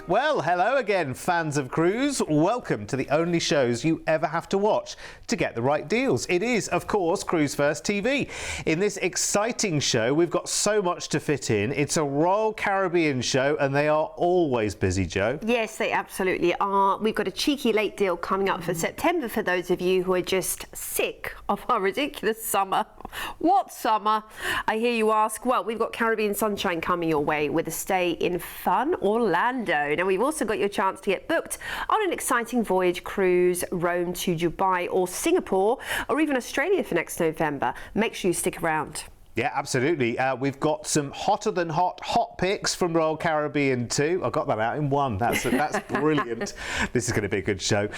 Well, hello again, fans of cruise. Welcome to the only shows you ever have to watch to get the right deals. It is, of course, Cruise1st TV. In this exciting show, we've got so much to fit in. It's a Royal Caribbean show, and they are always busy, Jo. Yes, they absolutely are. We've got a cheeky late deal coming up for September for those of you who are just sick of our ridiculous summer. What summer? I hear you ask. Well, we've got Caribbean sunshine coming your way with a stay in fun Orlando. Now, we've also got your chance to get booked on an exciting voyage cruise, Rome to Dubai or Singapore, or even Australia for next November. Make sure you stick around. Yeah, absolutely. We've got some hotter than hot picks from Royal Caribbean too. I got that out in one. That's brilliant. This is going to be a good show.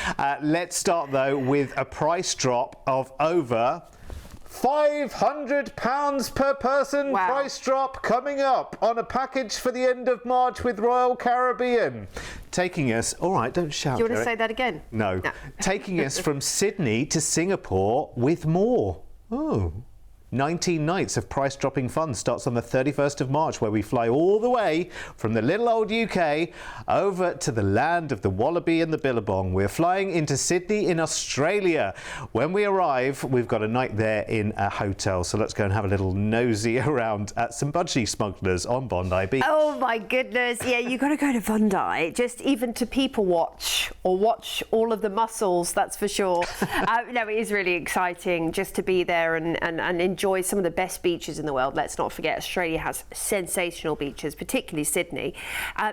Let's start though with a price drop of over £500 per person. Wow. Price drop coming up on a package for the end of March with Royal Caribbean. Taking us, all right, don't shout. Do you want to Derek. say that again? No. Taking us from Sydney to Singapore with more. Oh. 19 nights of price-dropping fun starts on the 31st of March, where we fly all the way from the little old UK over to the land of the Wallaby and the Billabong. We're flying into Sydney in Australia. When we arrive, we've got a night there in a hotel. So let's go and have a little nosy around at some budgie smugglers on Bondi Beach. Oh my goodness, yeah, you've got to go to Bondi, just even to people watch or watch all of the mussels, that's for sure. No, it is really exciting just to be there and enjoy some of the best beaches in the world. Let's not forget Australia has sensational beaches, particularly Sydney.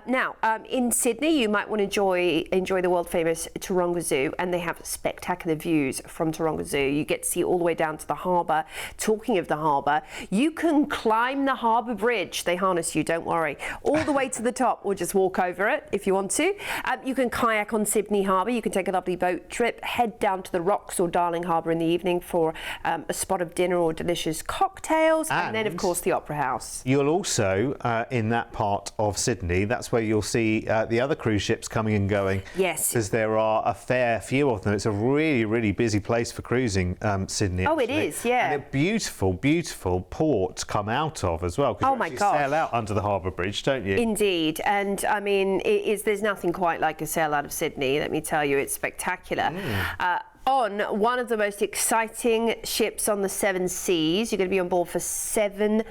Now, in Sydney, you might want to enjoy the world famous Taronga Zoo, and they have spectacular views from Taronga Zoo. You get to see all the way down to the harbour. Talking of the harbour, you can climb the harbour bridge. They harness you, don't worry, all the way to the top, or just walk over it if you want to. You can kayak on Sydney Harbour. You can take a lovely boat trip, head down to the Rocks or Darling Harbour in the evening for a spot of dinner or delicious cocktails, and then of course the Opera House. You'll also in that part of Sydney, that's where you'll see the other cruise ships coming and going. Yes, because there are a fair few of them. It's a really busy place for cruising, Sydney. Oh, actually. it is, yeah. And a beautiful port to come out of as well. Oh my gosh, sail out under the harbour bridge, don't you? Indeed, and I mean, there's nothing quite like a sail out of Sydney. Let me tell you, it's spectacular. On one of the most exciting ships on the seven seas. You're going to be on board for 13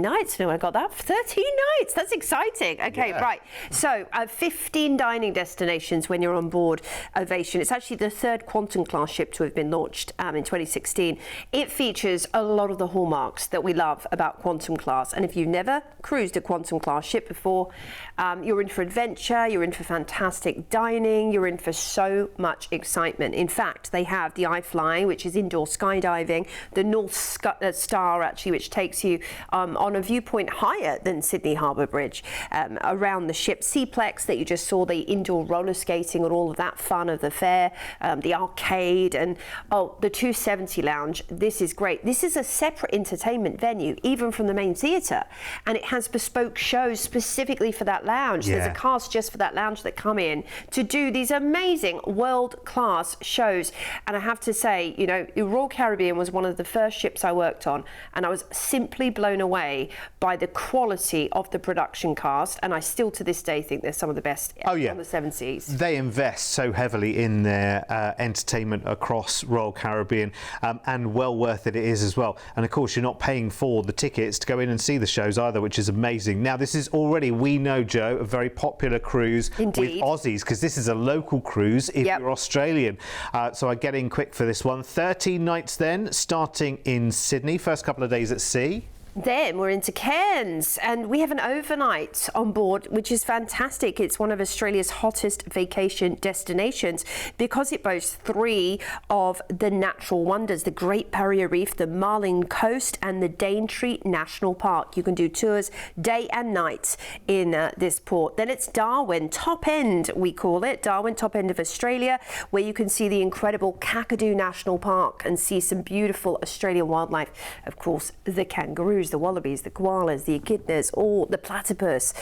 nights. No, I got that. 13 nights. That's exciting. Okay, yeah. Right. So 15 dining destinations when you're on board Ovation. It's actually the third Quantum class ship to have been launched in 2016. It features a lot of the hallmarks that we love about Quantum class. And if you've never cruised a Quantum class ship before, you're in for adventure, you're in for fantastic dining, you're in for so much excitement. In fact, they have the iFly, which is indoor skydiving, the North Star, actually, which takes you on a viewpoint higher than Sydney Harbour Bridge, around the ship. Seaplex that you just saw, the indoor roller skating and all of that fun of the fair, the arcade, and the 270 lounge. This is great. This is a separate entertainment venue, even from the main theatre, and it has bespoke shows specifically for that lounge. Yeah. There's a cast just for that lounge that come in to do these amazing world-class shows. And I have to say, you know, Royal Caribbean was one of the first ships I worked on, and I was simply blown away by the quality of the production cast, and I still to this day think they're some of the best on the seven seas. They invest so heavily in their entertainment across Royal Caribbean, and well worth it is as well. And of course, you're not paying for the tickets to go in and see the shows either, which is amazing. Now, this is already, we know, Jo, a very popular cruise. Indeed. With Aussies, because this is a local cruise if you're Australian. So I get in quick for this one. 13 nights then, starting in Sydney, first couple of days at sea. Then we're into Cairns, and we have an overnight on board, which is fantastic. It's one of Australia's hottest vacation destinations because it boasts three of the natural wonders: the Great Barrier Reef, the Marling Coast, and the Daintree National Park. You can do tours day and night in this port. Then it's Darwin, top end, we call it, Darwin, top end of Australia, where you can see the incredible Kakadu National Park and see some beautiful Australian wildlife. Of course, the kangaroos. kangaroos, the wallabies, the koalas, the echidnas, or the platypus.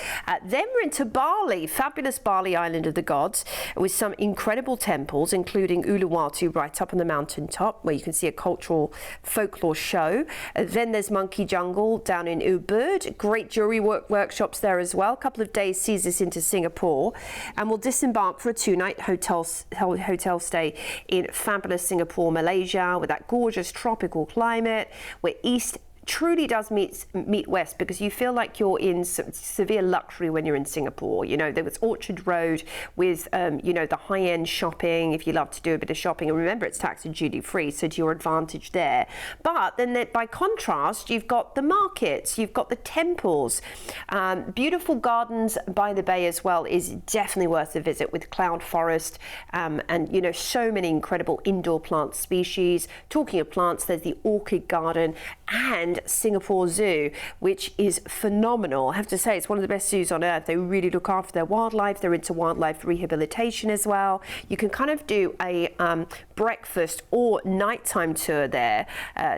Then we're into Bali, fabulous Barley Island of the gods, with some incredible temples, including Uluwatu right up on the mountaintop, where you can see a cultural folklore show. Then there's Monkey Jungle down in Ubud. Great jewelry workshops there as well. A couple of days sees us into Singapore, and we'll disembark for a 2-night hotel stay in fabulous Singapore, Malaysia, with that gorgeous tropical climate, where East truly does meet West, because you feel like you're in severe luxury when you're in Singapore. You know, there was Orchard Road with, you know, the high-end shopping, if you love to do a bit of shopping. And remember, it's tax and duty-free, so to your advantage there. But then by contrast, you've got the markets, you've got the temples. Beautiful gardens by the bay as well is definitely worth a visit, with cloud forest and, you know, so many incredible indoor plant species. Talking of plants, there's the orchid garden and Singapore Zoo, which is phenomenal. I have to say, it's one of the best zoos on earth. They really look after their wildlife. They're into wildlife rehabilitation as well. You can kind of do a breakfast or nighttime tour there,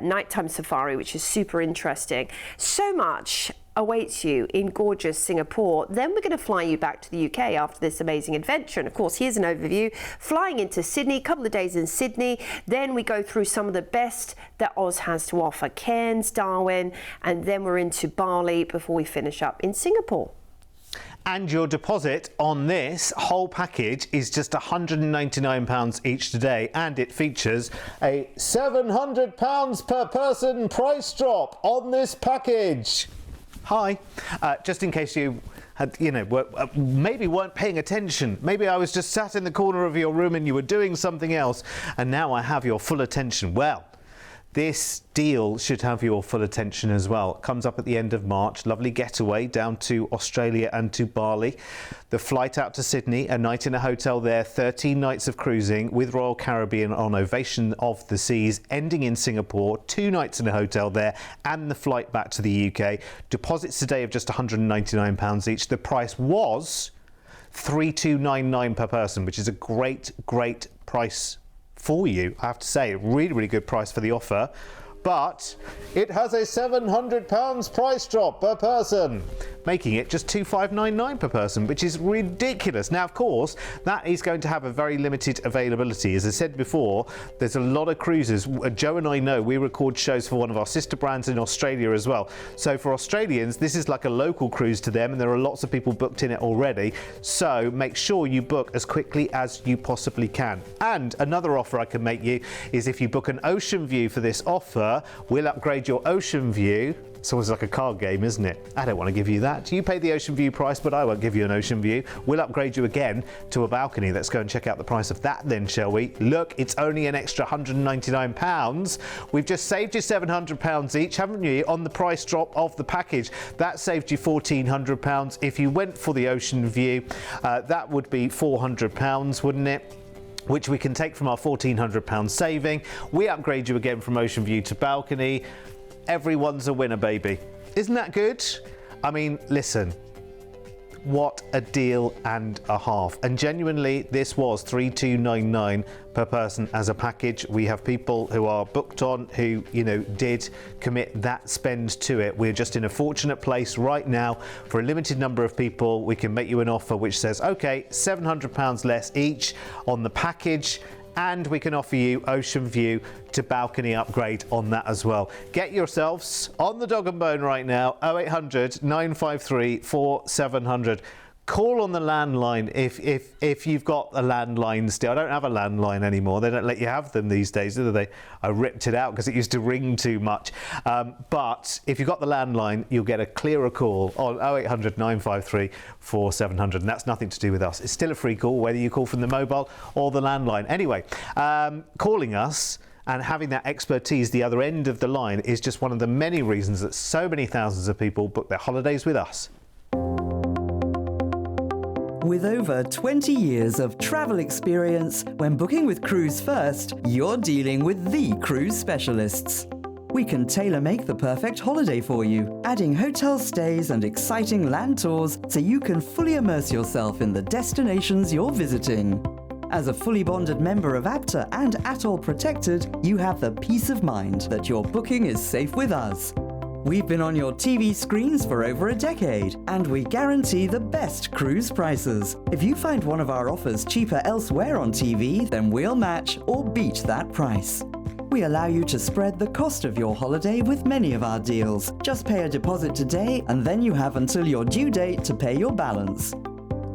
nighttime safari, which is super interesting. So much awaits you in gorgeous Singapore. Then we're going to fly you back to the UK after this amazing adventure. And of course, here's an overview. Flying into Sydney, a couple of days in Sydney. Then we go through some of the best that Oz has to offer. Cairns, Darwin, and then we're into Bali before we finish up in Singapore. And your deposit on this whole package is just £199 each today, and it features a £700 per person price drop on this package. Hi, just in case you had, you know, maybe weren't paying attention. Maybe I was just sat in the corner of your room and you were doing something else, and now I have your full attention. Well, this deal should have your full attention as well. It comes up at the end of March. Lovely getaway down to Australia and to Bali. The flight out to Sydney, a night in a hotel there, 13 nights of cruising with Royal Caribbean on Ovation of the Seas, ending in Singapore, 2 nights in a hotel there, and the flight back to the UK. Deposits today of just £199 each. The price was $3,299 per person, which is a great price for you. I have to say, really good price for the offer, but it has a £700 price drop per person, making it just $2,599 per person, which is ridiculous. Now, of course, that is going to have a very limited availability. As I said before, there's a lot of cruises. Joe and I know we record shows for one of our sister brands in Australia as well. So for Australians, this is like a local cruise to them, and there are lots of people booked in it already. So make sure you book as quickly as you possibly can. And another offer I can make you is, if you book an ocean view for this offer, we'll upgrade your ocean view. It's always like a card game, isn't it? I don't want to give you that. You pay the ocean view price, but I won't give you an ocean view. We'll upgrade you again to a balcony. Let's go and check out the price of that then, shall we? Look, it's only an extra £199. We've just saved you £700 each, haven't you, on the price drop of the package. That saved you £1,400. If you went for the ocean view, that would be £400, wouldn't it? Which we can take from our £1,400 saving. We upgrade you again from ocean view to balcony. Everyone's a winner, baby. Isn't that good? I mean, listen, what a deal and a half. And genuinely, this was $3,299 per person as a package. We have people who are booked on who, you know, did commit that spend to it. We're just in a fortunate place right now. For a limited number of people, we can make you an offer which says, okay, £700 less each on the package, and we can offer you ocean view to balcony upgrade on that as well. Get yourselves on the dog and bone right now. 0800 953 4700. Call on the landline if you've got a landline still. I don't have a landline anymore. They don't let you have them these days, do they? I ripped it out because it used to ring too much. But if you've got the landline, you'll get a clearer call on 0800 953 4700. And that's nothing to do with us. It's still a free call, whether you call from the mobile or the landline. Anyway, calling us and having that expertise the other end of the line is just one of the many reasons that so many thousands of people book their holidays with us. With over 20 years of travel experience, when booking with Cruise1st, you're dealing with the cruise specialists. We can tailor-make the perfect holiday for you, adding hotel stays and exciting land tours so you can fully immerse yourself in the destinations you're visiting. As a fully bonded member of APTA and Atoll Protected, you have the peace of mind that your booking is safe with us. We've been on your TV screens for over a decade, and we guarantee the best cruise prices. If you find one of our offers cheaper elsewhere on TV, then we'll match or beat that price. We allow you to spread the cost of your holiday with many of our deals. Just pay a deposit today, and then you have until your due date to pay your balance.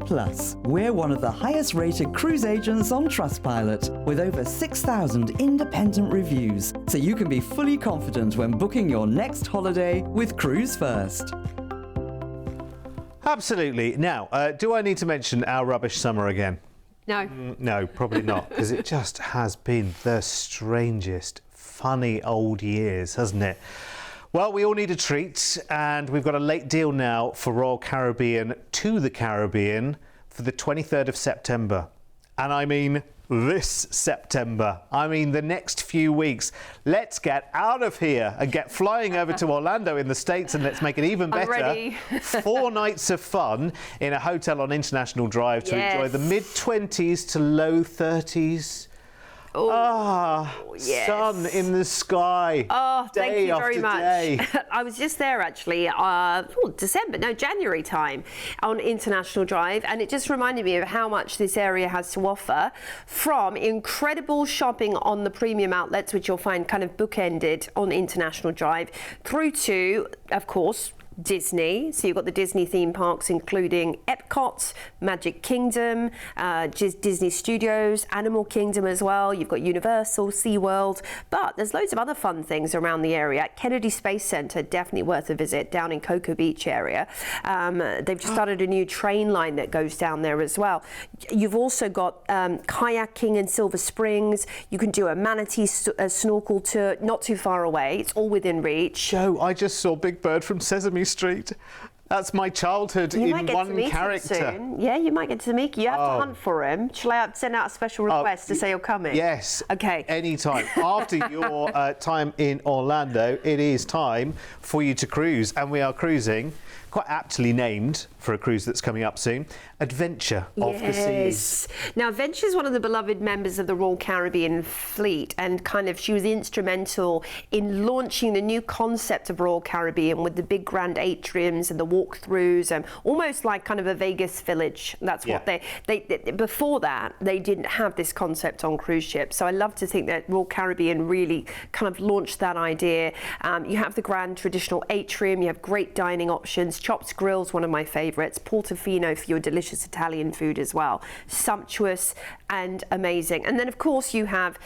Plus, we're one of the highest-rated cruise agents on Trustpilot, with over 6,000 independent reviews, so you can be fully confident when booking your next holiday with Cruise1st. Absolutely. Now, do I need to mention our rubbish summer again? No. No, probably not, because it just has been the strangest, funny old years, hasn't it? Well, we all need a treat, and we've got a late deal now for Royal Caribbean to the Caribbean for the 23rd of September. And I mean this September. I mean the next few weeks. Let's get out of here and get flying over to Orlando in the States, and let's make it even better. I'm ready. 4 nights of fun in a hotel on International Drive to enjoy the mid-20s to low 30s. Yes. Sun in the sky. Oh, thank day you very after day. much. I was just there actually, January time on International Drive, and it just reminded me of how much this area has to offer, from incredible shopping on the premium outlets, which you'll find kind of bookended on International Drive, through to, of course, Disney. So you've got the Disney theme parks, including Epcot, Magic Kingdom, Disney Studios, Animal Kingdom as well. You've got Universal, SeaWorld, but there's loads of other fun things around the area. Kennedy Space Center, definitely worth a visit down in Cocoa Beach area. They've just started a new train line that goes down there as well. You've also got kayaking in Silver Springs. You can do a manatee snorkel tour not too far away. It's all within reach. Joe, I just saw Big Bird from Sesame Street. That's my childhood in one character. Yeah, you might get to meet him. You have to hunt for him. Shall I send out a special request to say you're coming? Yes. Okay. Anytime. After your time in Orlando, it is time for you to cruise. And we are cruising, quite aptly named for a cruise that's coming up soon, Adventure of the Seas. Now, Adventure is one of the beloved members of the Royal Caribbean fleet, and she was instrumental in launching the new concept of Royal Caribbean with the big grand atriums and the walkthroughs, and almost like kind of a Vegas village. That's what they before that, they didn't have this concept on cruise ships. So I love to think that Royal Caribbean really kind of launched that idea. You have the grand traditional atrium, you have great dining options. Chopped Grill's one of my favourites. Portofino for your delicious Italian food as well. Sumptuous and amazing. And then, of course, you have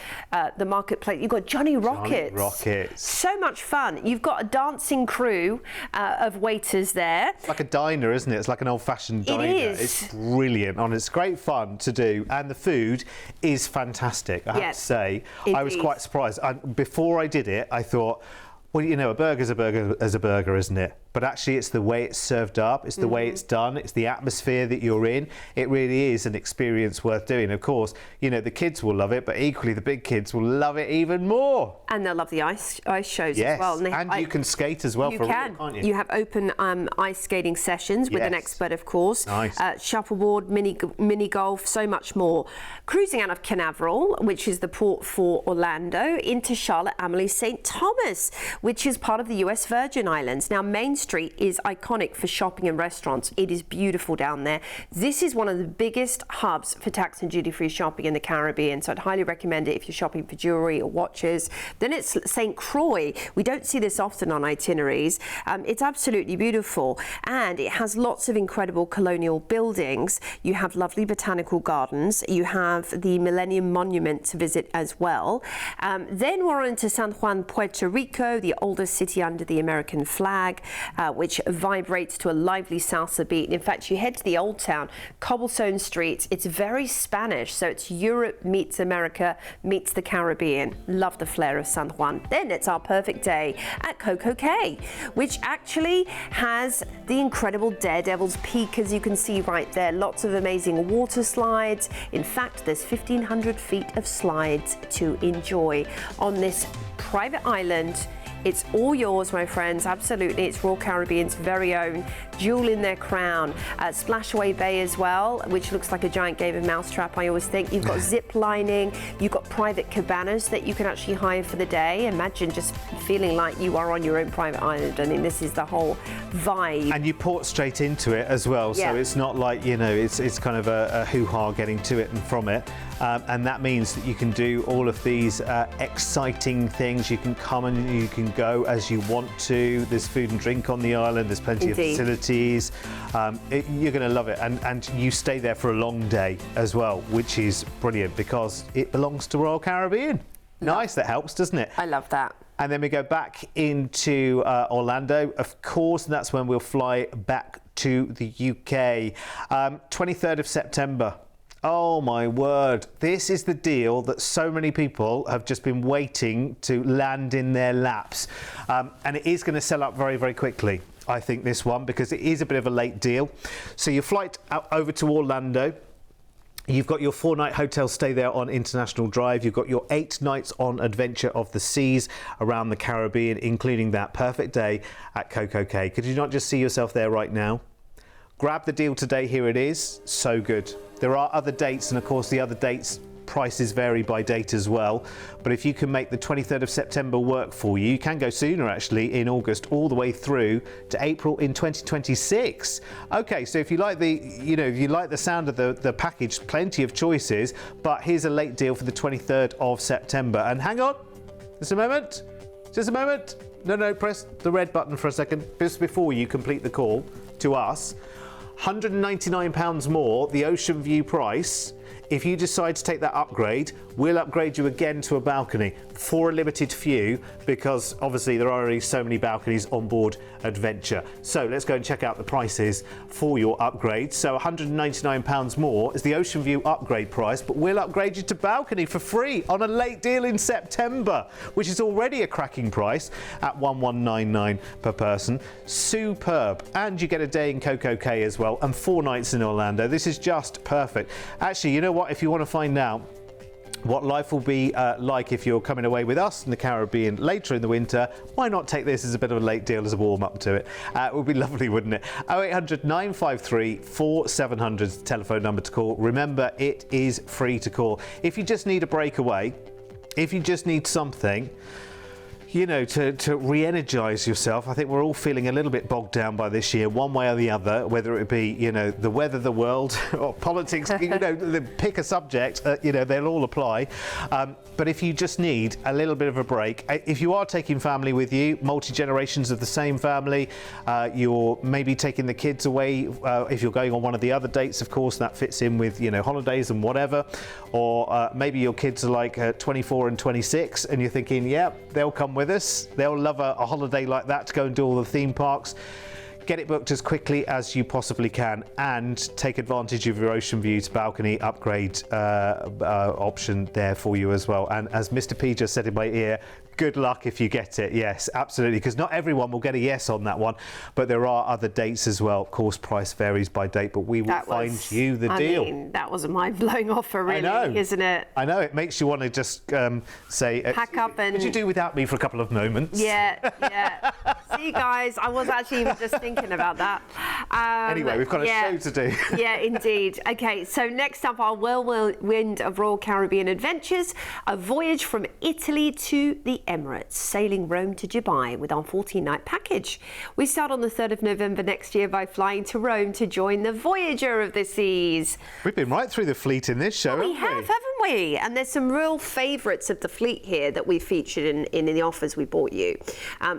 the marketplace. You've got Johnny Rockets. So much fun. You've got a dancing crew of waiters there. It's like a diner, isn't it? It's like an old-fashioned diner. It is. It's brilliant, and it's great fun to do. And the food is fantastic, I have to say. I was quite surprised. Before I did it, I thought, well, you know, a burger's a burger, isn't it? But actually, it's the way it's served up, it's the way it's done, it's the atmosphere that you're in. It really is an experience worth doing. Of course, you know, the kids will love it, but equally the big kids will love it even more. And they'll love the ice shows as well. And you can skate as well for real, can't you? You have open ice skating sessions with an expert, of course. Nice. Shuffleboard, mini golf, so much more. Cruising out of Canaveral, which is the port for Orlando, into Charlotte Amalie St. Thomas, which is part of the US Virgin Islands. Now, Main Street is iconic for shopping and restaurants. It is beautiful down there. This is one of the biggest hubs for tax and duty-free shopping in the Caribbean, so I'd highly recommend it if you're shopping for jewellery or watches. Then it's St. Croix. We don't see this often on itineraries. It's absolutely beautiful, and it has lots of incredible colonial buildings. You have lovely botanical gardens. You have the Millennium Monument to visit as well. Then we're on to San Juan, Puerto Rico, the oldest city under the American flag, which vibrates to a lively salsa beat. In fact, you head to the Old Town, cobblestone streets. It's very Spanish, so it's Europe meets America meets the Caribbean. Love the flair of San Juan. Then it's our perfect day at Coco Cay, which actually has the incredible Daredevil's Peak, as you can see right there. Lots of amazing water slides. In fact, there's 1,500 feet of slides to enjoy on this private island. It's all yours, my friends, absolutely. It's Royal Caribbean's very own. jewel in their crown. Splashaway Bay as well, which looks like a giant game of mousetrap, I always think. You've got zip lining, you've got private cabanas that you can actually hire for the day. Imagine just feeling like you are on your own private island. I mean, this is the whole vibe. And you port straight into it as well, so it's not like, you know, it's kind of a hoo-ha getting to it and from it. And that means that you can do all of these exciting things. You can come and you can go as you want to. There's food and drink on the island. There's plenty of facilities. You're going to love it. And you stay there for a long day as well, which is brilliant because it belongs to Royal Caribbean. Nice, that helps, doesn't it? I love that. And then we go back into Orlando, of course, and that's when we'll fly back to the UK. 23rd of September. Oh my word, this is the deal that so many people have just been waiting to land in their laps. And it is going to sell up very, very quickly, I think, this one, because it is a bit of a late deal. So your flight over to Orlando, you've got your 4-night hotel stay there on International Drive. You've got your 8 nights on Adventure of the Seas around the Caribbean, including that perfect day at Coco Cay. Could you not just see yourself there right now? Grab the deal today, here it is, so good. There are other dates, and of course the other dates, prices vary by date as well. But if you can make the 23rd of September work for you, you can go sooner actually, in August, all the way through to April in 2026. Okay, so if you like the sound of the package, plenty of choices, but here's a late deal for the 23rd of September. And hang on, just a moment. No, press the red button for a second, just before you complete the call to us. £199 more, the Ocean View price. If you decide to take that upgrade, we'll upgrade you again to a balcony for a limited few, because obviously there are already so many balconies on board Adventure. So let's go and check out the prices for your upgrade. So £199 more is the Ocean View upgrade price, but we'll upgrade you to balcony for free on a late deal in September, which is already a cracking price at $1199 per person. Superb. And you get a day in Coco Cay as well, and 4 nights in Orlando. This is just perfect. Actually, you know what? If you want to find out what life will be like if you're coming away with us in the Caribbean later in the winter, why not take this as a bit of a late deal as a warm-up to it? It would be lovely, wouldn't it? 0800 953 4700 is the telephone number to call. Remember, it is free to call. If you just need a breakaway, if you just need something, you know, to re-energise yourself. I think we're all feeling a little bit bogged down by this year, one way or the other, whether it be, you know, the weather, the world, or politics, you know, pick a subject, you know, they'll all apply. But if you just need a little bit of a break, if you are taking family with you, multi-generations of the same family, you're maybe taking the kids away, if you're going on one of the other dates, of course, that fits in with, you know, holidays and whatever, or maybe your kids are like 24 and 26 and you're thinking, yeah, they'll come with us. They'll love a holiday like that to go and do all the theme parks. Get it booked as quickly as you possibly can and take advantage of your Ocean View to balcony upgrade option there for you as well. And as Mr. P just said in my ear, good luck if you get it. Yes, absolutely, because not everyone will get a yes on that one, but there are other dates as well. Of course, price varies by date, but we will find you the deal. I mean, that was a mind-blowing offer, really, isn't it? I know, it makes you want to just say, pack up and... Could you do without me for a couple of moments? Yeah. See, guys, I was actually even just thinking about that. Anyway, we've got a show to do. Yeah, indeed. Okay, so next up, our whirlwind of Royal Caribbean adventures, a voyage from Italy to the Emirates, sailing Rome to Dubai with our 14-night package. We start on the 3rd of November next year by flying to Rome to join the Voyager of the Seas. We've been right through the fleet in this show, haven't we? And there's some real favourites of the fleet here that we featured in the offers we bought you.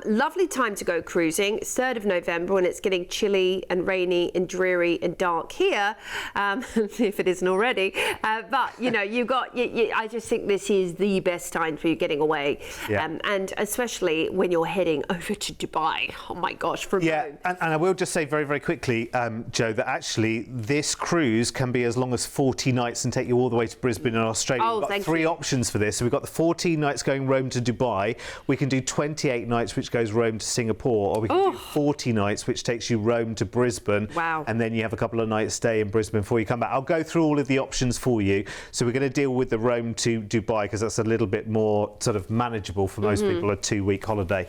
Lovely time to go cruising, 3rd of November, when it's getting chilly and rainy and dreary and dark here, if it isn't already. But, you know, I just think this is the best time for you getting away. Yeah. And especially when you're heading over to Dubai. Oh my gosh, from Rome. And I will just say very, very quickly, Joe, that actually this cruise can be as long as 40 nights and take you all the way to Brisbane in Australia. Oh, We've got thank 3 you. options for this. So we've got the 14 nights going Rome to Dubai. We can do 28 nights, which goes Rome to Singapore, or we can do 40 nights, which takes you Rome to Brisbane. Wow. And then you have a couple of nights stay in Brisbane before you come back. I'll go through all of the options for you. So we're going to deal with the Rome to Dubai because that's a little bit more sort of manageable for most people, a 2-week holiday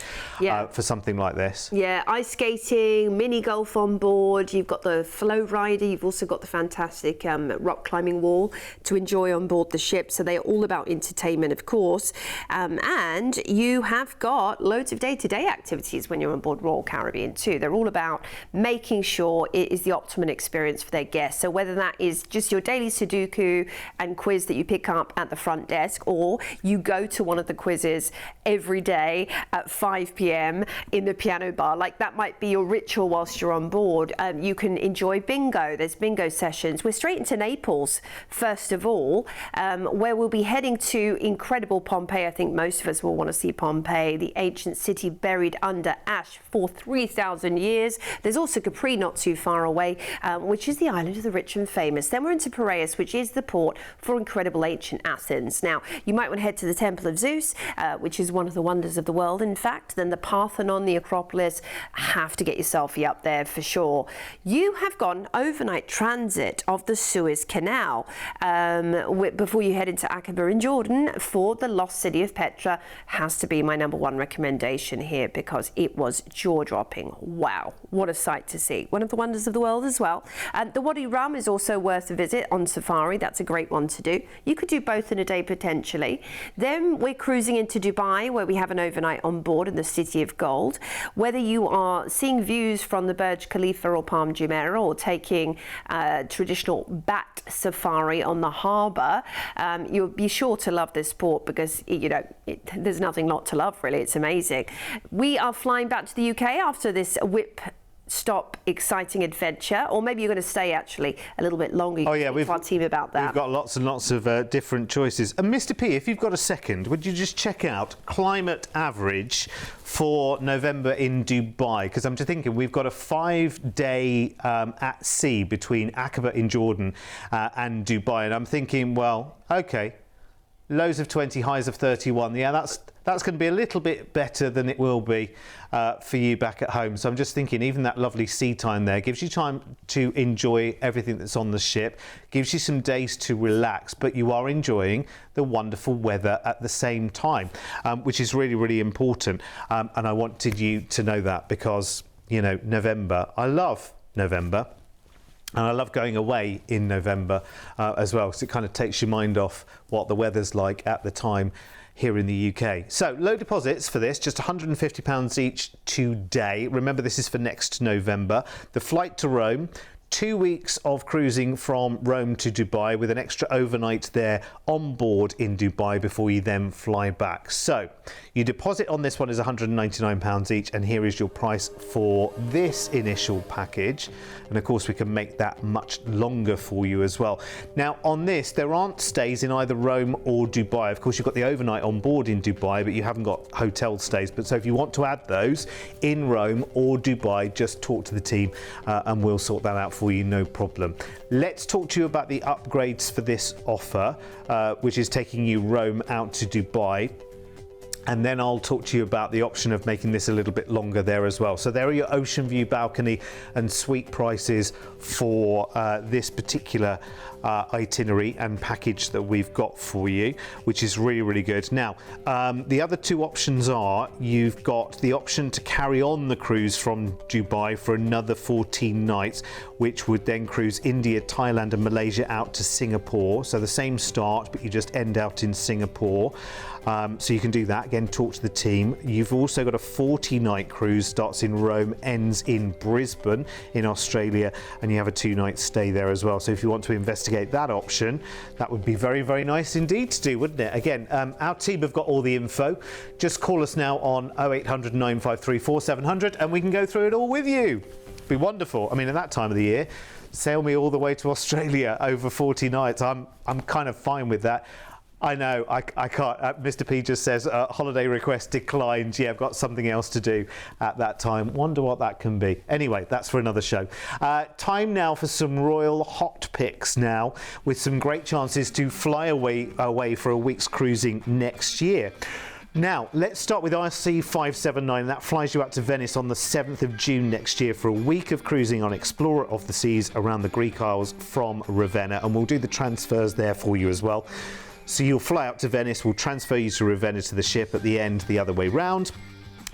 for something like this. Yeah, ice skating, mini golf on board. You've got the flow rider. You've also got the fantastic rock climbing wall to enjoy on board the ship. So they're all about entertainment, of course. And you have got loads of day-to-day activities when you're on board Royal Caribbean too. They're all about making sure it is the optimum experience for their guests. So whether that is just your daily Sudoku and quiz that you pick up at the front desk, or you go to one of the quizzes every day at 5 p.m. in the piano bar, like that might be your ritual whilst you're on board. You can enjoy bingo. There's bingo sessions. We're straight into Naples, first of all, where we'll be heading to incredible Pompeii. I think most of us will want to see Pompeii, the ancient city buried under ash for 3,000 years. There's also Capri not too far away, which is the island of the rich and famous. Then we're into Piraeus, which is the port for incredible ancient Athens. Now, you might want to head to the Temple of Zeus, which is one of the wonders of the world, in fact. Then the Parthenon, the Acropolis. Have to get your selfie up there for sure. You have got an overnight transit of the Suez Canal before you head into Aqaba in Jordan for the lost city of Petra. Has to be my #1 recommendation here because it was jaw-dropping. Wow, what a sight to see. One of the wonders of the world as well. The Wadi Rum is also worth a visit on safari. That's a great one to do. You could do both in a day potentially. Then we're cruising into Dubai, where we have an overnight on board in the City of Gold. Whether you are seeing views from the Burj Khalifa or Palm Jumeirah, or taking traditional bat safari on the harbour, you'll be sure to love this port because there's nothing not to love, really. It's amazing. We are flying back to the UK after this whip stop exciting adventure, or maybe you're going to stay actually a little bit longer. We've our team about that. We've got lots and lots of different choices. And Mr. P, if you've got a second, would you just check out climate average for November in Dubai? Because I'm just thinking we've got a 5-day at sea between Aqaba in Jordan and Dubai, and I'm thinking, well, okay, lows of 20, highs of 31. Yeah, that's going to be a little bit better than it will be for you back at home. So I'm just thinking even that lovely sea time there gives you time to enjoy everything that's on the ship, gives you some days to relax, but you are enjoying the wonderful weather at the same time, which is really, really important. And I wanted you to know that because, November, I love November. And I love going away in November as well, because it kind of takes your mind off what the weather's like at the time here in the UK. So low deposits for this, just £150 each today. Remember, this is for next November. The flight to Rome, 2 weeks of cruising from Rome to Dubai with an extra overnight there on board in Dubai before you then fly back. So your deposit on this one is £199 each, and here is your price for this initial package. And of course we can make that much longer for you as well. Now on this, there aren't stays in either Rome or Dubai. Of course you've got the overnight on board in Dubai, but you haven't got hotel stays. But so if you want to add those in Rome or Dubai, just talk to the team and we'll sort that out for you, no problem. Let's talk to you about the upgrades for this offer, which is taking you Rome out to Dubai. And then I'll talk to you about the option of making this a little bit longer there as well. So there are your ocean view balcony and suite prices for this particular itinerary and package that we've got for you, which is really, really good. Now, the other two options are you've got the option to carry on the cruise from Dubai for another 14 nights, which would then cruise India, Thailand and Malaysia out to Singapore. So the same start, but you just end out in Singapore. So you can do that. Again, talk to the team. You've also got a 40-night cruise, starts in Rome, ends in Brisbane in Australia, and you have a 2-night stay there as well. So if you want to investigate that option, that would be very, very nice indeed to do, wouldn't it? Again, our team have got all the info. Just call us now on 0800 953 4700 and we can go through it all with you. It'd be wonderful. I mean, at that time of the year, sail me all the way to Australia over 40 nights. I'm kind of fine with that. I know, I can't. Mr. P just says holiday request declined. Yeah, I've got something else to do at that time. Wonder what that can be. Anyway, that's for another show. Time now for some royal hot picks now, with some great chances to fly away for a week's cruising next year. Now, let's start with RC579. That flies you out to Venice on the 7th of June next year for a week of cruising on Explorer of the Seas around the Greek Isles from Ravenna. And we'll do the transfers there for you as well. So you'll fly out to Venice, we'll transfer you to Ravenna to the ship at the end, the other way round,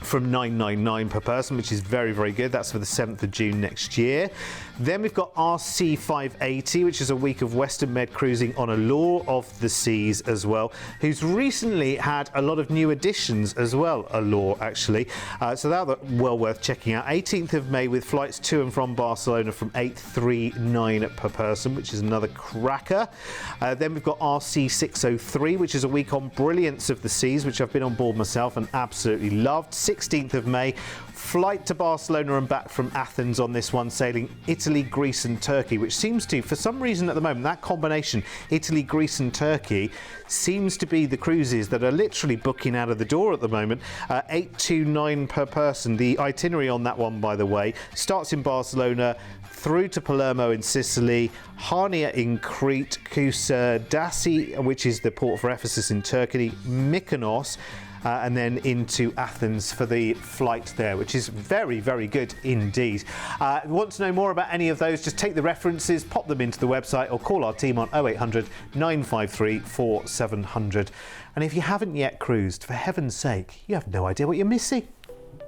from $999 per person, which is very, very good. That's for the 7th of June next year. Then we've got RC580, which is a week of Western Med cruising on Allure of the Seas as well, who's recently had a lot of new additions as well, Allure actually. So that's well worth checking out. 18th of May with flights to and from Barcelona from $839 per person, which is another cracker. Then we've got RC603, which is a week on Brilliance of the Seas, which I've been on board myself and absolutely loved. 16th of May, flight to Barcelona and back from Athens on this one, sailing Italy, Greece and Turkey, which seems to, for some reason at the moment, that combination, Italy, Greece and Turkey, seems to be the cruises that are literally booking out of the door at the moment. $829 per person. The itinerary on that one, by the way, starts in Barcelona, through to Palermo in Sicily, Harnia in Crete, Kusadasi, which is the port for Ephesus in Turkey, Mykonos, and then into Athens for the flight there, which is very, very good indeed. If you want to know more about any of those, just take the references, pop them into the website, or call our team on 0800 953 4700. And if you haven't yet cruised, for heaven's sake, you have no idea what you're missing.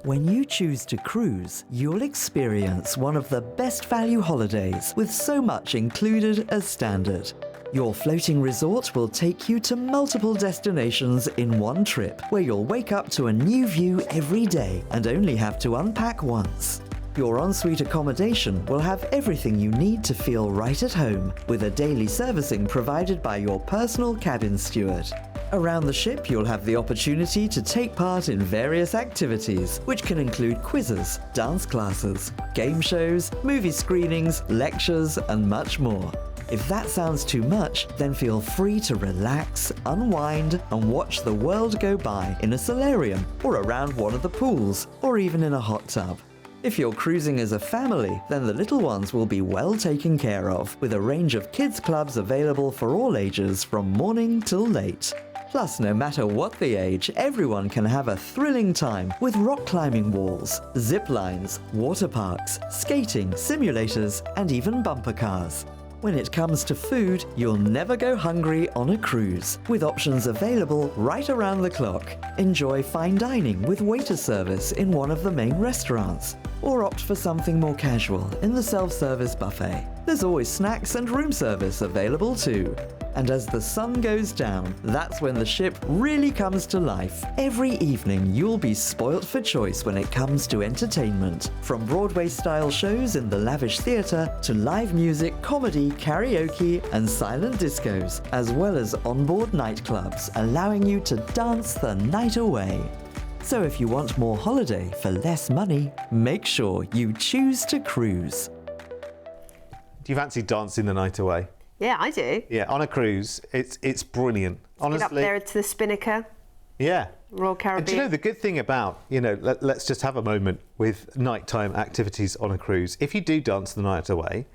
When you choose to cruise, you'll experience one of the best value holidays with so much included as standard. Your floating resort will take you to multiple destinations in one trip, where you'll wake up to a new view every day and only have to unpack once. Your ensuite accommodation will have everything you need to feel right at home, with a daily servicing provided by your personal cabin steward. Around the ship, you'll have the opportunity to take part in various activities, which can include quizzes, dance classes, game shows, movie screenings, lectures, and much more. If that sounds too much, then feel free to relax, unwind, and watch the world go by in a solarium, or around one of the pools, or even in a hot tub. If you're cruising as a family, then the little ones will be well taken care of, with a range of kids clubs available for all ages from morning till late. Plus, no matter what the age, everyone can have a thrilling time with rock climbing walls, zip lines, water parks, skating, simulators, and even bumper cars. When it comes to food, you'll never go hungry on a cruise, with options available right around the clock. Enjoy fine dining with waiter service in one of the main restaurants, or opt for something more casual in the self-service buffet. There's always snacks and room service available too. And as the sun goes down, that's when the ship really comes to life. Every evening, you'll be spoilt for choice when it comes to entertainment. From Broadway-style shows in the lavish theatre to live music, comedy, karaoke, and silent discos, as well as onboard nightclubs, allowing you to dance the night away. So if you want more holiday for less money, make sure you choose to cruise. Do you fancy dancing the night away? Yeah, I do. Yeah, on a cruise, it's brilliant. Honestly, Get up there to the Spinnaker, yeah. Royal Caribbean. And do you know the good thing about, let's just have a moment with nighttime activities on a cruise. If you do dance the night away,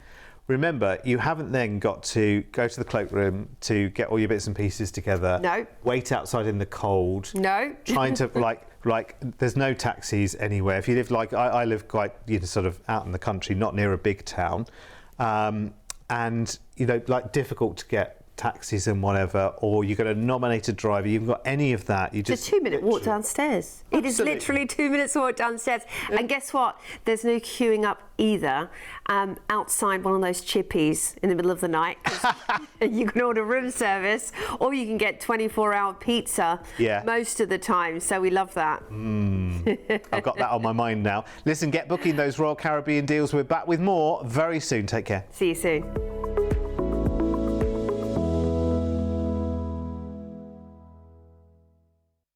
remember, you haven't then got to go to the cloakroom to get all your bits and pieces together. No. Wait outside in the cold. No. Trying to like there's no taxis anywhere. If you live I live quite sort of out in the country, not near a big town. And difficult to get taxis and whatever, or you're going to nominate a driver, you haven't got any of that. It's a 2-minute walk downstairs. Absolutely. It is literally 2 minutes walk downstairs. Yeah. And guess what? There's no queuing up either outside one of those chippies in the middle of the night. You can order room service, or you can get 24-hour pizza most of the time. So we love that. I've got that on my mind now. Listen, get booking those Royal Caribbean deals. We're back with more very soon. Take care. See you soon.